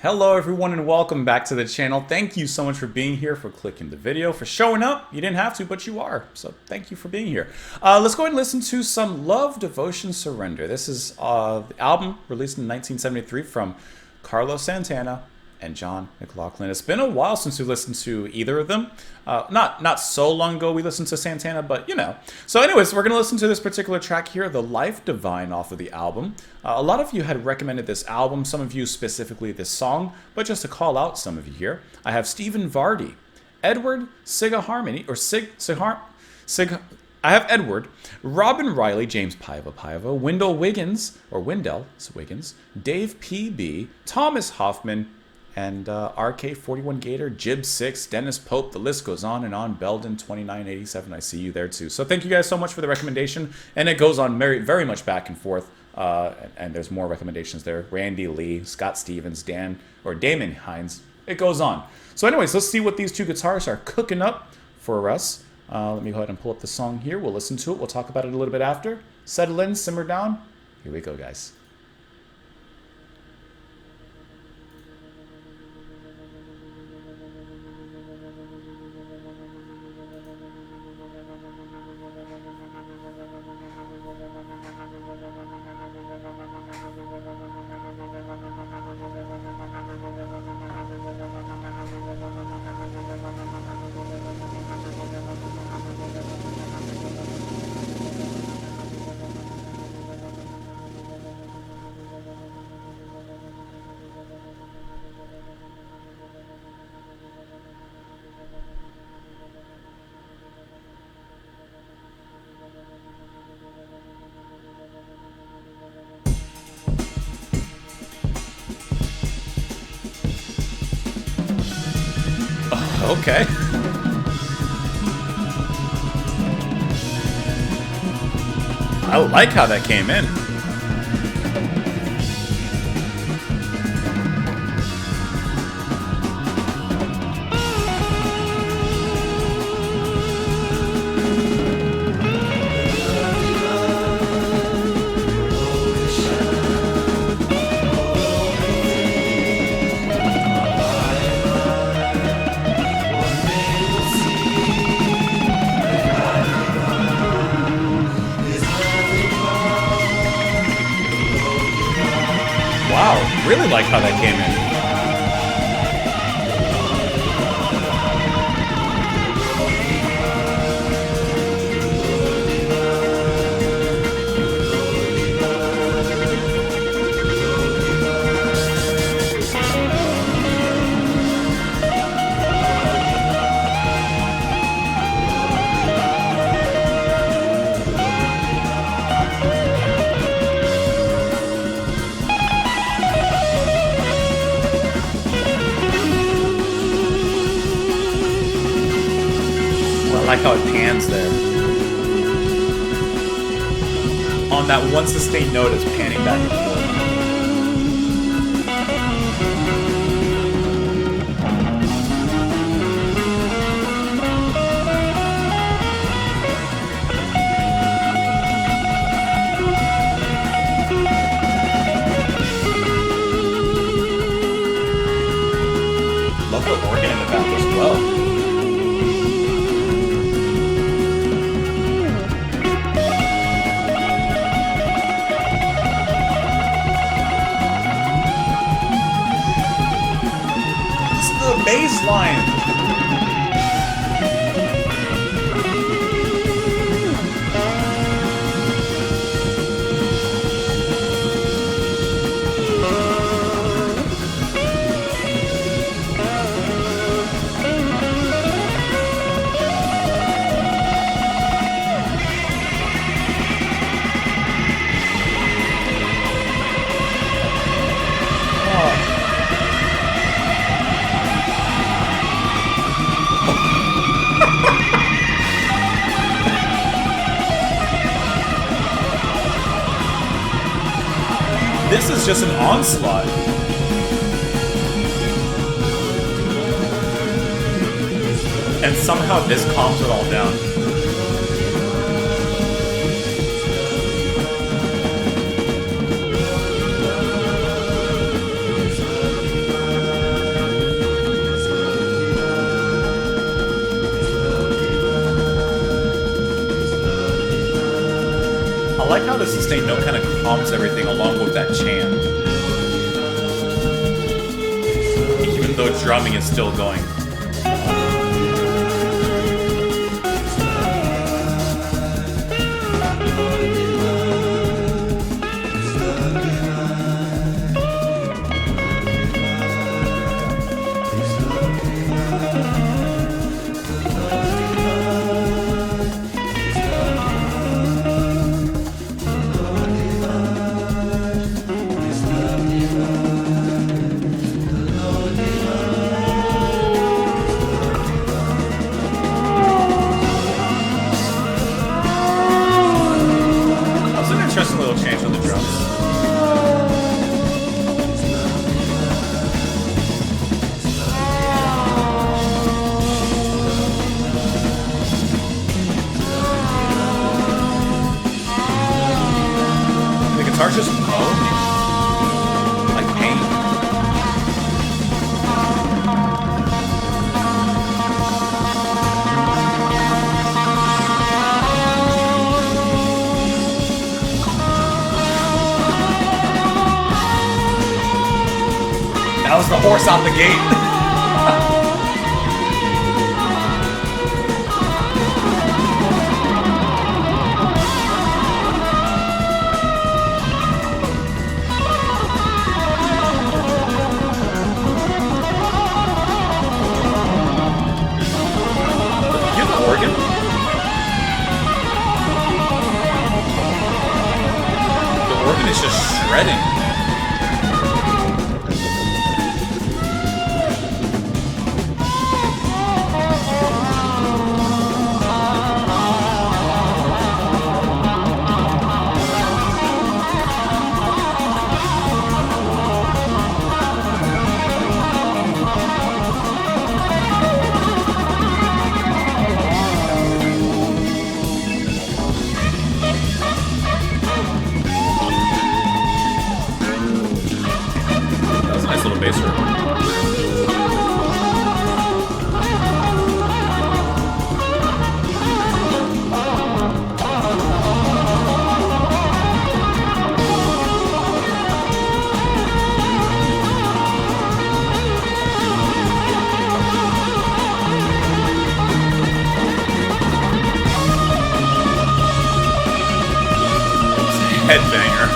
Hello everyone and welcome back to the channel. Thank you so much for being here, for clicking the video, for showing up. You didn't have to, but you are. So thank you for being here. Let's go ahead and listen to some Love, Devotion, Surrender. This is the album released in 1973 from Carlos Santana and John McLaughlin. It's been a while since we listened to either of them. Not so long ago we listened to Santana, but you know. So anyways, we're going to listen to this particular track here, The Life Divine, off of the album. A lot of you had recommended this album, some of you specifically this song, but just to call out some of you here, I have Stephen Vardy, Edward Sigaharmony, or I have Edward, Robin Riley, James Paiva, Wendell Wiggins, Dave PB, Thomas Hoffman, and RK41 Gator, Jib6, Dennis Pope, the list goes on and on. Belden 2987, I see you there too. So thank you guys so much for the recommendation, and it goes on very much back and forth. And there's more recommendations there. Randy Lee, Scott Stevens, Damon Hines. It goes on. So anyways, let's see what these two guitarists are cooking up for us. Let me go ahead and pull up the song here. We'll listen to it. We'll talk about it a little bit after. Settle in, simmer down. Here we go, guys. Okay. I like how that came in. Wow, really like how that came in. I like how it pans there. On that one sustained note, it's panning back and forth. Love the organ in the back as well. Bass line. This is just an onslaught. And somehow this calms it all down. I like how the sustained note kind of calms everything along with that chant. Even though drumming is still going. Interesting little change on the drums. The guitar's just moaning. Like pain. That was the horse out the gate. You have the organ? The organ is just shredding. Nice little bass riff. Headbanger.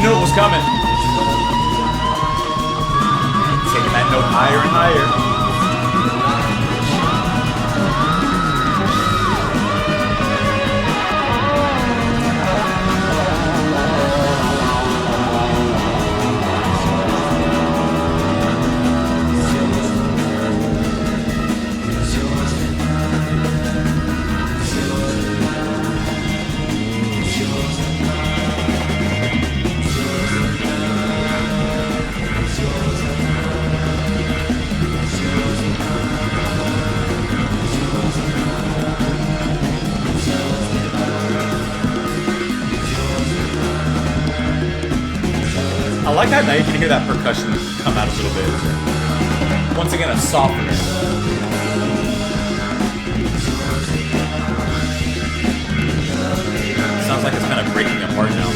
Knew it was coming. Taking that note higher and higher. I like how now you can hear that percussion come out a little bit. Once again, a softener. Sounds like it's kind of breaking apart now.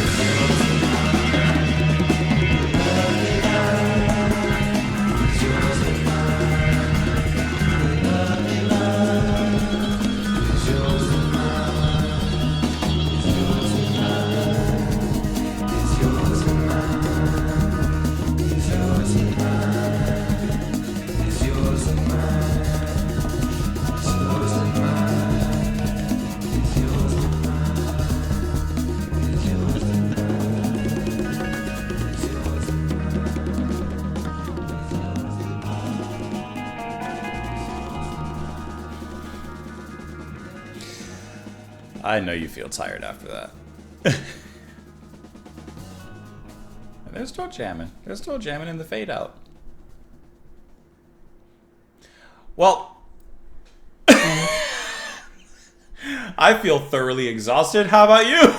It's yours and mine. I know you feel tired after that. And they're still jamming. They're still jamming in the fade out. Well, I feel thoroughly exhausted. How about you?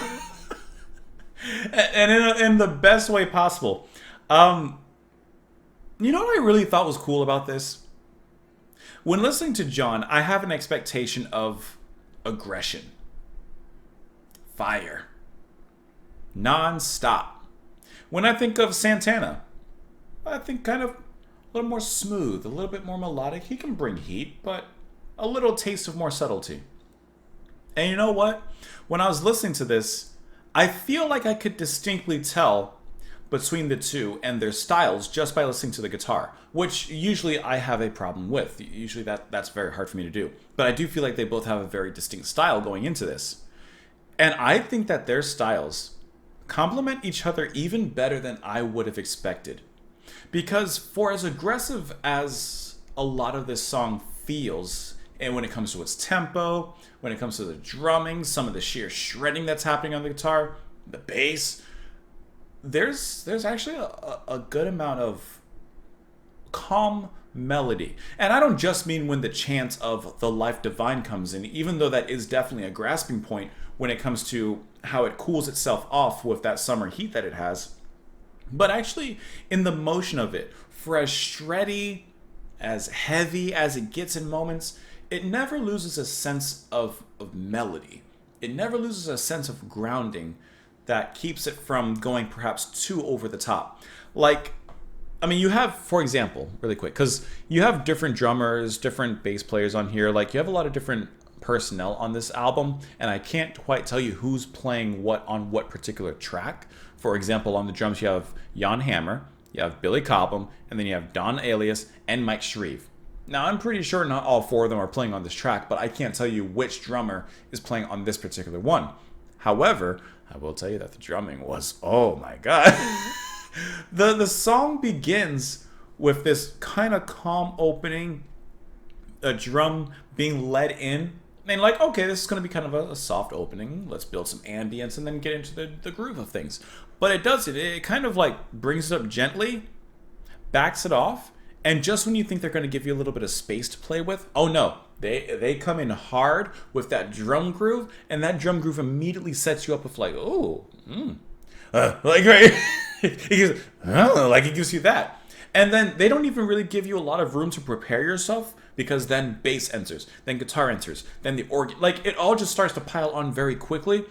And in the best way possible. You know what I really thought was cool about this? When listening to John, I have an expectation of aggression, fire, non-stop. When I think of Santana, I think kind of a little more smooth, a little bit more melodic. He can bring heat, but a little taste of more subtlety. And you know what? When I was listening to this, I feel like I could distinctly tell between the two and their styles just by listening to the guitar, which usually I have a problem with. Usually that's very hard for me to do. But I do feel like they both have a very distinct style going into this. And I think that their styles complement each other even better than I would have expected. Because for as aggressive as a lot of this song feels, and when it comes to its tempo, when it comes to the drumming, some of the sheer shredding that's happening on the guitar, the bass, there's actually a good amount of calm melody. And I don't just mean when the chant of the Life Divine comes in, even though that is definitely a grasping point when it comes to how it cools itself off with that summer heat that it has. But actually in the motion of it, for as shreddy, as heavy as it gets in moments, it never loses a sense of melody. It never loses a sense of grounding that keeps it from going perhaps too over the top. Like, I mean, you have, for example, really quick, because you have different drummers, different bass players on here. Like, you have a lot of different personnel on this album, and I can't quite tell you who's playing what on what particular track. For example, on the drums, you have Jan Hammer, you have Billy Cobham, and then you have Don Alias and Mike Shreve. Now, I'm pretty sure not all four of them are playing on this track, but I can't tell you which drummer is playing on this particular one. However, I will tell you that the drumming was, oh my god. The song begins with this kind of calm opening, a drum being led in, and like, okay, this is going to be kind of a soft opening. Let's build some ambience and then get into the groove of things. But it does it kind of like brings it up gently, backs it off, and just when you think they're going to give you a little bit of space to play with, oh no, they come in hard with that drum groove, and that drum groove immediately sets you up with like, oh, like right, it gives you that, and then they don't even really give you a lot of room to prepare yourself, because then bass enters, then guitar enters, then the organ, like it all just starts to pile on very quickly,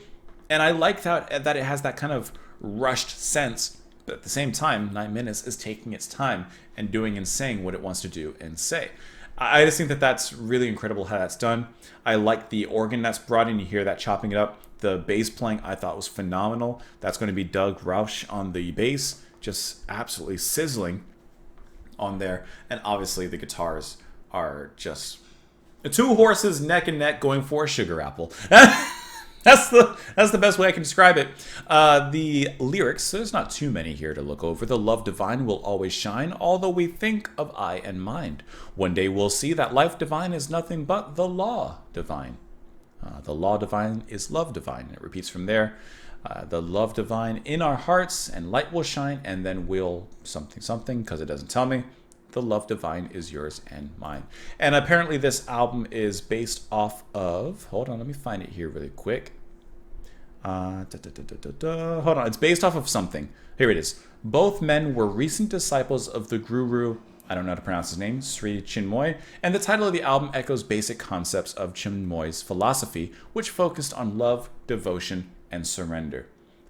and I like that it has that kind of rushed sense. But at the same time, 9 minutes is taking its time and doing and saying what it wants to do and say. I just think that that's really incredible how that's done. I like the organ that's brought in. You hear that chopping it up. The bass playing I thought was phenomenal. That's going to be Doug Rausch on the bass. Just absolutely sizzling on there. And obviously the guitars are just two horses neck and neck going for a sugar apple. That's the best way I can describe it. The lyrics, there's not too many here to look over. The love divine will always shine, although we think of eye and mind. One day we'll see that life divine is nothing but the law divine. The law divine is love divine. It repeats from there. The love divine in our hearts, and light will shine, and then we'll something, because it doesn't tell me. The love divine is yours and mine. And apparently this album is based off of, hold on, let me find it here really quick. Hold on, it's based off of something. Here it is. Both men were recent disciples of the guru, I don't know how to pronounce his name, Sri Chinmoy, and the title of the album echoes basic concepts of Chinmoy's philosophy, which focused on love, devotion, and surrender.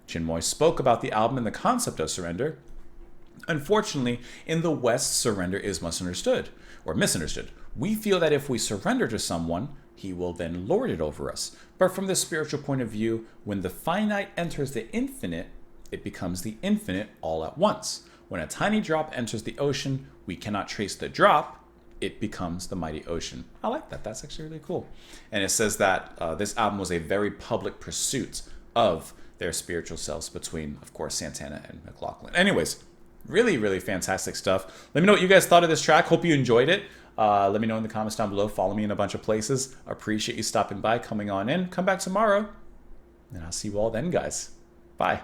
Chinmoy spoke about the album and the concept of surrender. Unfortunately, in the West, surrender is misunderstood, or misunderstood. We feel that if we surrender to someone, he will then lord it over us. But from the spiritual point of view, when the finite enters the infinite, it becomes the infinite all at once. When a tiny drop enters the ocean, we cannot trace the drop, it becomes the mighty ocean. I like that. That's actually really cool. And it says that this album was a very public pursuit of their spiritual selves between, of course, Santana and McLaughlin. Anyways, really, really fantastic stuff. Let me know what you guys thought of this track. Hope you enjoyed it. Let me know in the comments down below. Follow me in a bunch of places. Appreciate you stopping by, coming on in. Come back tomorrow, and I'll see you all then, guys. Bye.